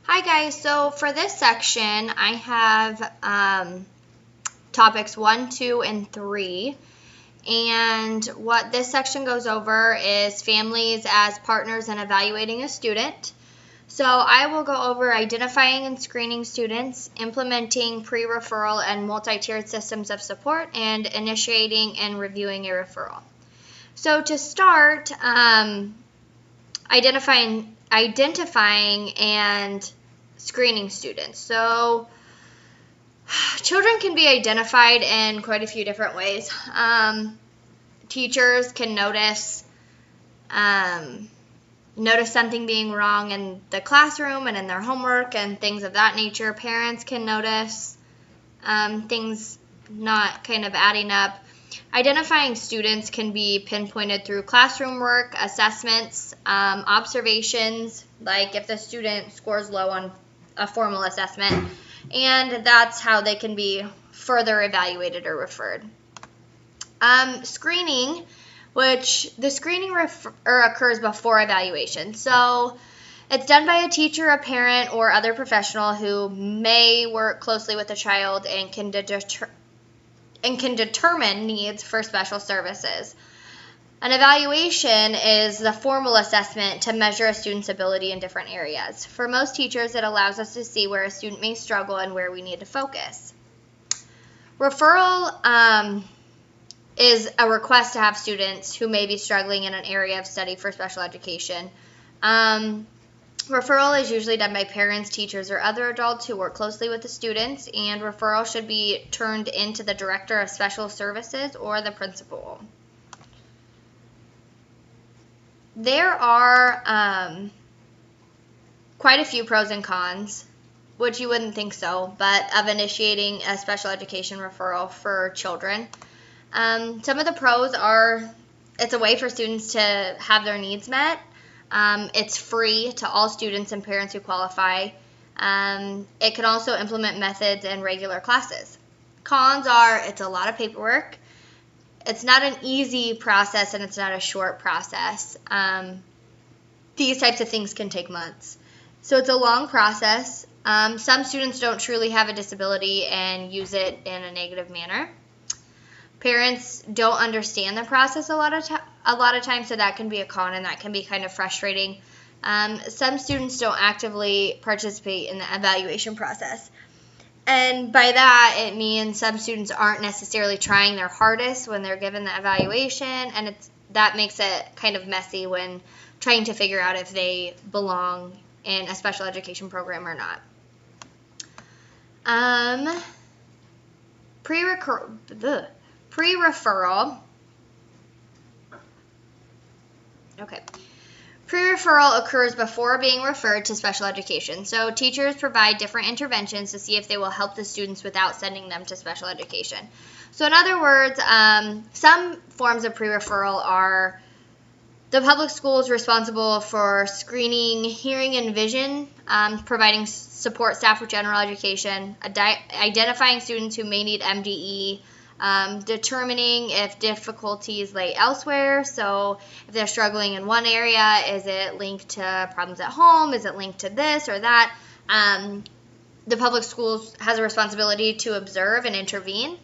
Hi guys, so for this section I have topics 1, 2, and 3, and what this section goes over is families as partners in evaluating a student. So I will go over identifying and screening students, implementing pre-referral and multi-tiered systems of support, and initiating and reviewing a referral. So to start, identifying and screening students. So children can be identified in quite a few different ways. Teachers can notice something being wrong in the classroom and in their homework and things of that nature. Parents can notice things not kind of adding up. Identifying students can be pinpointed through classroom work, assessments, observations, like if the student scores low on a formal assessment, and that's how they can be further evaluated or referred. Screening, which the screening occurs before evaluation. So it's done by a teacher, a parent, or other professional who may work closely with the child and can determine needs for special services. An evaluation is the formal assessment to measure a student's ability in different areas. For most teachers, it allows us to see where a student may struggle and where we need to focus. Referral is a request to have students who may be struggling in an area of study for special education. Referral is usually done by parents, teachers, or other adults who work closely with the students, and referral should be turned into the director of special services or the principal. There are quite a few pros and cons, which you wouldn't think so, but of initiating a special education referral for children. Some of the pros are it's a way for students to have their needs met. It's free to all students and parents who qualify. It can also implement methods in regular classes. Cons are it's a lot of paperwork. It's not an easy process and it's not a short process. These types of things can take months. So it's a long process. Some students don't truly have a disability and use it in a negative manner. Parents don't understand the process a lot of times, so that can be a con and that can be kind of frustrating. Some students don't actively participate in the evaluation process. And by that, it means some students aren't necessarily trying their hardest when they're given the evaluation, and that makes it kind of messy when trying to figure out if they belong in a special education program or not. Pre-referral. Okay. Pre-referral occurs before being referred to special education. So teachers provide different interventions to see if they will help the students without sending them to special education. So in other words, some forms of pre-referral are the public schools responsible for screening hearing and vision, providing support staff with general education, identifying students who may need MDE, determining if difficulties lay elsewhere. So if they're struggling in one area, is it linked to problems at home? Is it linked to this or that? The public schools has a responsibility to observe and intervene.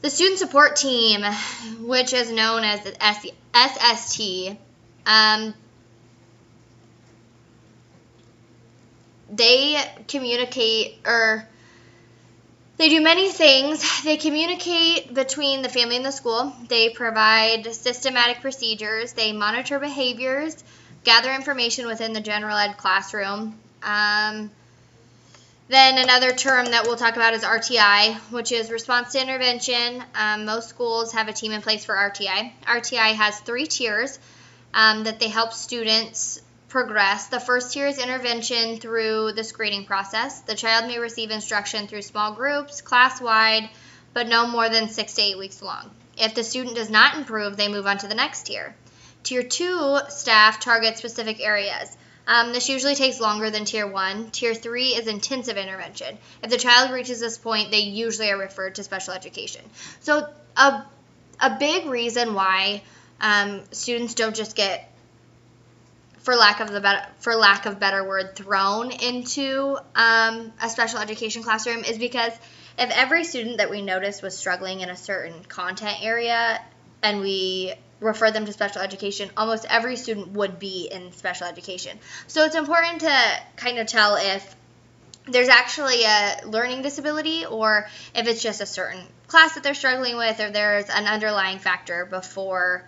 The student support team, which is known as the SST, they communicate they do many things. They communicate between the family and the school. They provide systematic procedures. They monitor behaviors, gather information within the general ed classroom. Then another term that we'll talk about is RTI, which is response to intervention. Most schools have a team in place for RTI. RTI has 3 tiers that they help students progress. The first tier is intervention through the screening process. The child may receive instruction through small groups, class-wide, but no more than 6 to 8 weeks long. If the student does not improve, they move on to the next tier. Tier 2 staff target specific areas. This usually takes longer than Tier 1. Tier 3 is intensive intervention. If the child reaches this point, they usually are referred to special education. So a big reason why students don't just get for lack of better word, thrown into a special education classroom is because if every student that we noticed was struggling in a certain content area and we refer them to special education, almost every student would be in special education. So it's important to kind of tell if there's actually a learning disability or if it's just a certain class that they're struggling with, or there's an underlying factor before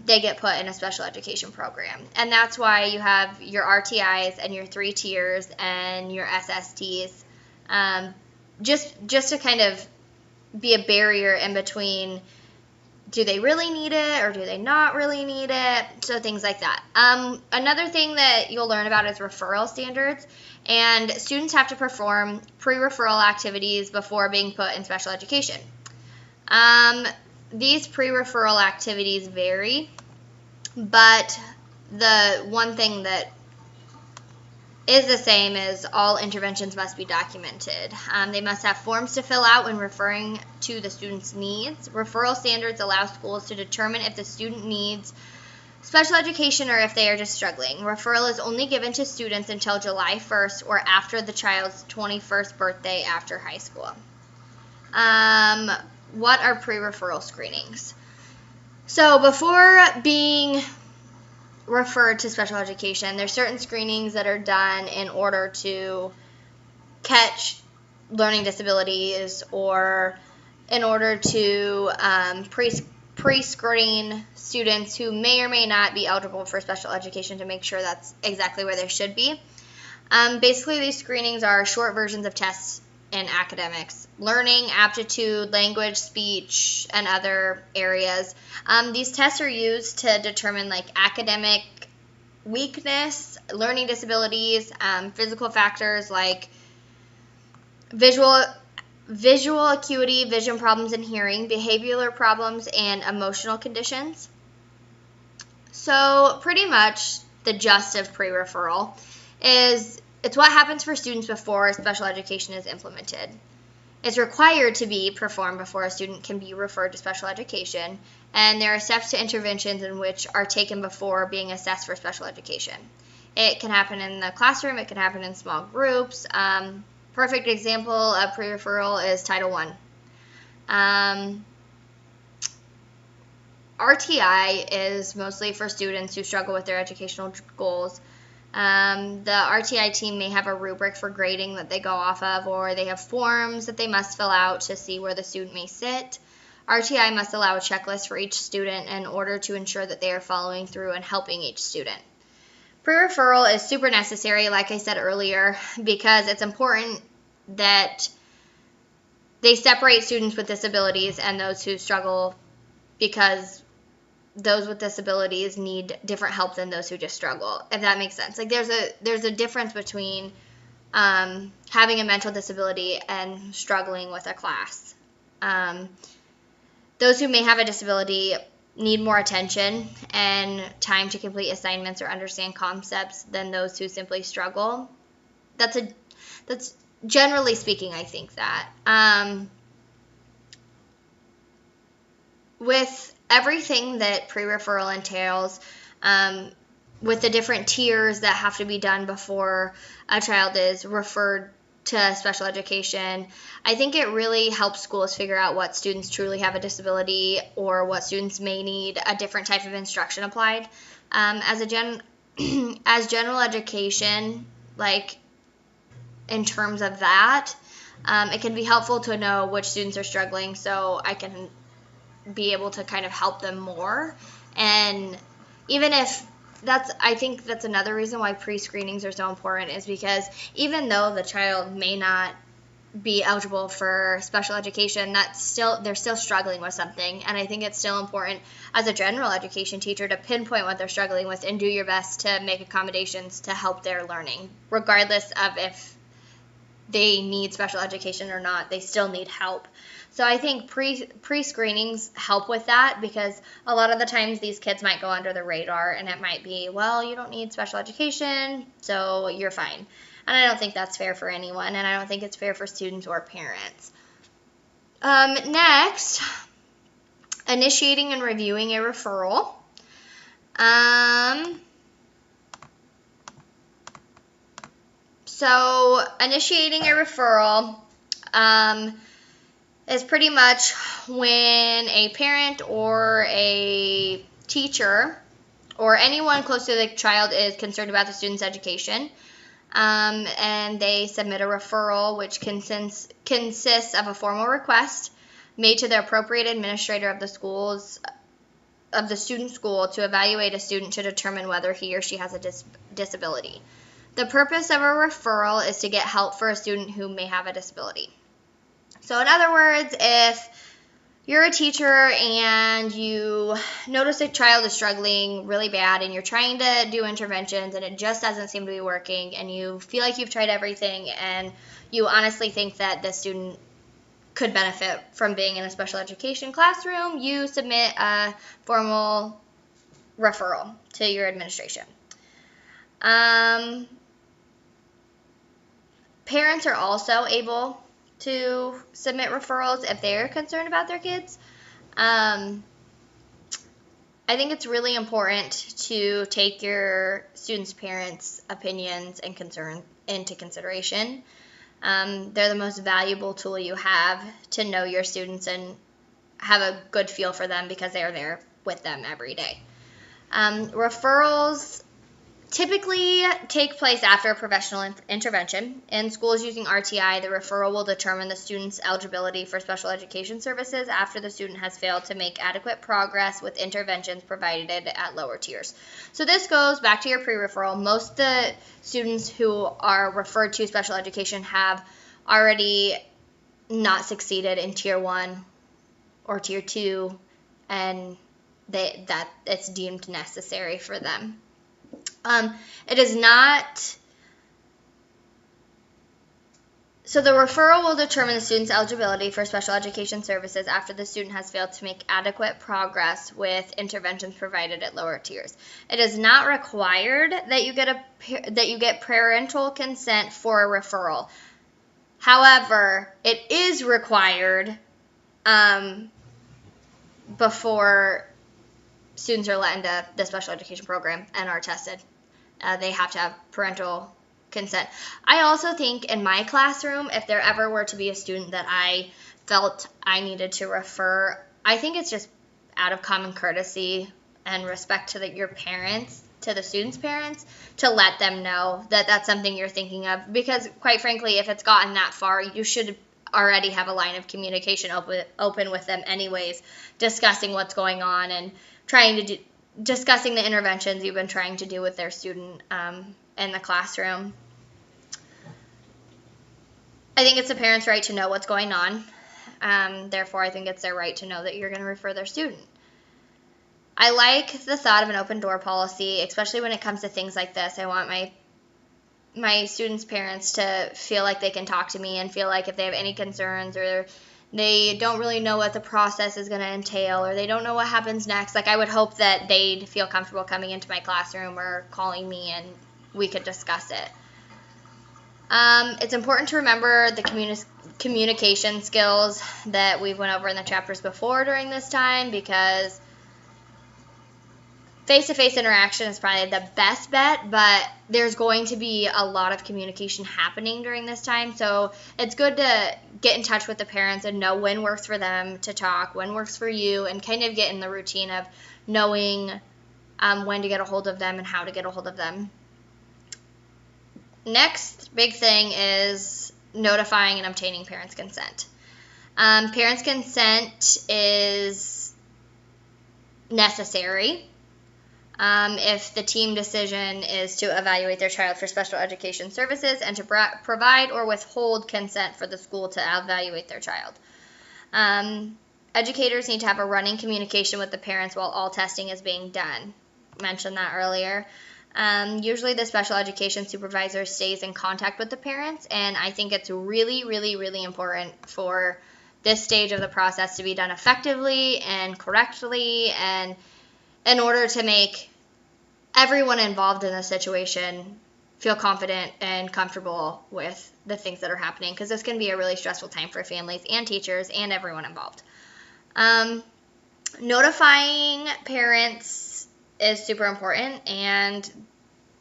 they get put in a special education program. And that's why you have your RTIs and your 3 tiers and your SSTs, just to kind of be a barrier in between, do they really need it or do they not really need it? So things like that. Another thing that you'll learn about is referral standards. And students have to perform pre-referral activities before being put in special education. These pre-referral activities vary, but the one thing that is the same is all interventions must be documented. They must have forms to fill out when referring to the student's needs. Referral standards allow schools to determine if the student needs special education or if they are just struggling. Referral is only given to students until July 1st or after the child's 21st birthday after high school. What are pre-referral screenings? So before being referred to special education, there's certain screenings that are done in order to catch learning disabilities or in order to pre-screen students who may or may not be eligible for special education to make sure that's exactly where they should be. Basically, these screenings are short versions of tests in academics, learning, aptitude, language, speech, and other areas. These tests are used to determine like academic weakness, learning disabilities, physical factors like visual acuity, vision problems and hearing, behavioral problems, and emotional conditions. So pretty much the gist of pre-referral is it's what happens for students before special education is implemented. It's required to be performed before a student can be referred to special education, and there are steps to interventions in which are taken before being assessed for special education. It can happen in the classroom, it can happen in small groups. Perfect example of pre-referral is Title I. RTI is mostly for students who struggle with their educational goals. The RTI team may have a rubric for grading that they go off of, or they have forms that they must fill out to see where the student may sit. RTI must allow a checklist for each student in order to ensure that they are following through and helping each student. Pre-referral is super necessary, like I said earlier, because it's important that they separate students with disabilities and those who struggle, because those with disabilities need different help than those who just struggle, if that makes sense. Like there's a difference between having a mental disability and struggling with a class. Those who may have a disability need more attention and time to complete assignments or understand concepts than those who simply struggle. That's generally speaking, I think that. With everything that pre-referral entails, with the different tiers that have to be done before a child is referred to special education, I think it really helps schools figure out what students truly have a disability or what students may need a different type of instruction applied. As general education, like in terms of that, it can be helpful to know which students are struggling so I can be able to kind of help them more. And even if I think that's another reason why pre-screenings are so important, is because even though the child may not be eligible for special education, they're still struggling with something. And I think it's still important as a general education teacher to pinpoint what they're struggling with and do your best to make accommodations to help their learning, regardless of if they need special education or not. They still need help. So I think pre-screenings help with that, because a lot of the times these kids might go under the radar and it might be, well, you don't need special education, so you're fine. And I don't think that's fair for anyone, and I don't think it's fair for students or parents. Next, initiating and reviewing a referral. So initiating a referral is pretty much when a parent or a teacher or anyone close to the child is concerned about the student's education, and they submit a referral, which consists of a formal request made to the appropriate administrator of the student school to evaluate a student to determine whether he or she has a disability. The purpose of a referral is to get help for a student who may have a disability. So in other words, if you're a teacher and you notice a child is struggling really bad and you're trying to do interventions and it just doesn't seem to be working, and you feel like you've tried everything and you honestly think that the student could benefit from being in a special education classroom, you submit a formal referral to your administration. Parents are also able to submit referrals if they're concerned about their kids. I think it's really important to take your students' parents' opinions and concerns into consideration. They're the most valuable tool you have to know your students and have a good feel for them because they are there with them every day. Referrals typically take place after a professional intervention. In schools using RTI, the referral will determine the student's eligibility for special education services after the student has failed to make adequate progress with interventions provided at lower tiers. So this goes back to your pre-referral. Most of the students who are referred to special education have already not succeeded in Tier 1 or Tier 2, and that it's deemed necessary for them. It is not, so the referral will determine the student's eligibility for special education services after the student has failed to make adequate progress with interventions provided at lower tiers. It is not required that you get parental consent for a referral. However, it is required before students are let into the special education program and are tested. They have to have parental consent. I also think in my classroom, if there ever were to be a student that I felt I needed to refer, I think it's just out of common courtesy and respect to your parents, to the students' parents, to let them know that that's something you're thinking of. Because quite frankly, if it's gotten that far, you should already have a line of communication open with them anyways, discussing what's going on and discussing the interventions you've been trying to do with their student in the classroom. I think it's the parents' right to know what's going on. Therefore, I think it's their right to know that you're going to refer their student. I like the thought of an open door policy, especially when it comes to things like this. I want my students' parents to feel like they can talk to me and feel like if they have any concerns or they don't really know what the process is going to entail or they don't know what happens next, like I would hope that they'd feel comfortable coming into my classroom or calling me and we could discuss it. It's important to remember the communication skills that we went over in the chapters before during this time, because face-to-face interaction is probably the best bet, but there's going to be a lot of communication happening during this time. So it's good to get in touch with the parents and know when works for them to talk, when works for you, and kind of get in the routine of knowing when to get a hold of them and how to get a hold of them. Next big thing is notifying and obtaining parents' consent. Parents' consent is necessary if the team decision is to evaluate their child for special education services and to provide or withhold consent for the school to evaluate their child. Educators need to have a running communication with the parents while all testing is being done. Mentioned that earlier. Usually the special education supervisor stays in contact with the parents, and I think it's really, really, really important for this stage of the process to be done effectively and correctly, and in order to make everyone involved in the situation feel confident and comfortable with the things that are happening, because this can be a really stressful time for families and teachers and everyone involved. Notifying parents is super important, and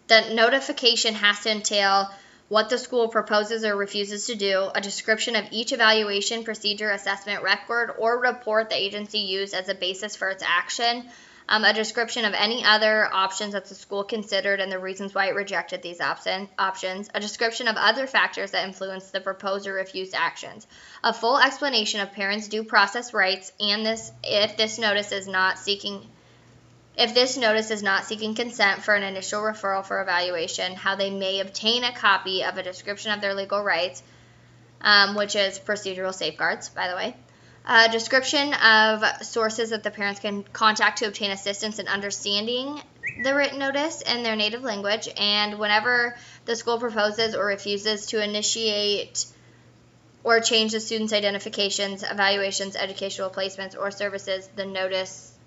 the notification has to entail what the school proposes or refuses to do, a description of each evaluation, procedure, assessment, record, or report the agency used as a basis for its action, a description of any other options that the school considered and the reasons why it rejected these options, a description of other factors that influence the proposed or refused actions, a full explanation of parents' due process rights, and if this notice is not seeking consent for an initial referral for evaluation, how they may obtain a copy of a description of their legal rights, which is procedural safeguards, by the way, a description of sources that the parents can contact to obtain assistance in understanding the written notice in their native language, and whenever the school proposes or refuses to initiate or change the student's identifications, evaluations, educational placements, or services,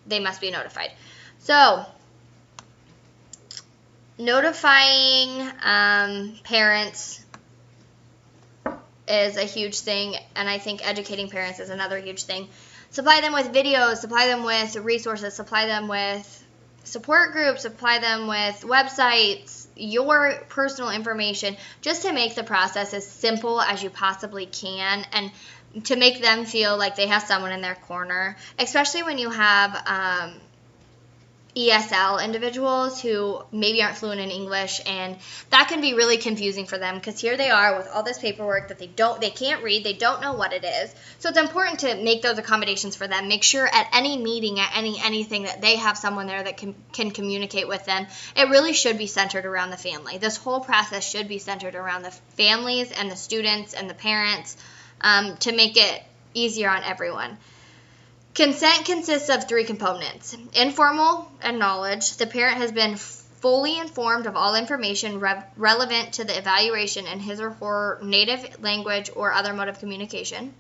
they must be notified. So, notifying parents is a huge thing, and I think educating parents is another huge thing. Supply them with videos, supply them with resources, supply them with support groups, supply them with websites, your personal information, just to make the process as simple as you possibly can and to make them feel like they have someone in their corner, especially when you have ESL individuals who maybe aren't fluent in English, and that can be really confusing for them because here they are with all this paperwork that they can't read, they don't know what it is. So it's important to make those accommodations for them. Make sure at any meeting, at anything, that they have someone there that can communicate with them. It really should be centered around the family. This whole process should be centered around the families and the students and the parents to make it easier on everyone. Consent consists of 3 components. Informal knowledge. The parent has been fully informed of all information relevant to the evaluation in his or her native language or other mode of communication.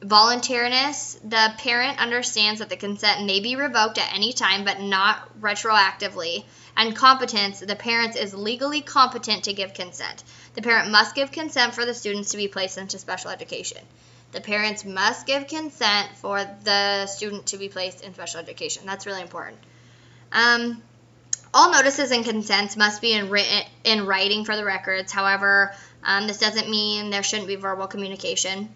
Voluntariness. The parent understands that the consent may be revoked at any time, but not retroactively. And competence. The parent is legally competent to give consent. The parent must give consent for the students to be placed into special education. The parents must give consent for the student to be placed in special education. That's really important. All notices and consents must be in writing for the records. However, this doesn't mean there shouldn't be verbal communication.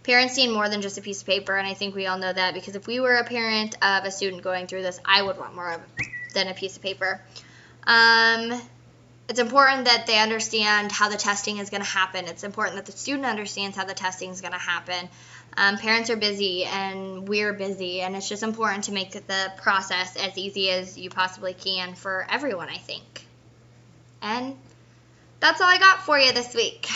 Parents need more than just a piece of paper, and I think we all know that because if we were a parent of a student going through this, I would want more than a piece of paper. It's important that they understand how the testing is going to happen. It's important that the student understands how the testing is going to happen. Parents are busy and we're busy, and it's just important to make the process as easy as you possibly can for everyone, I think. And that's all I got for you this week.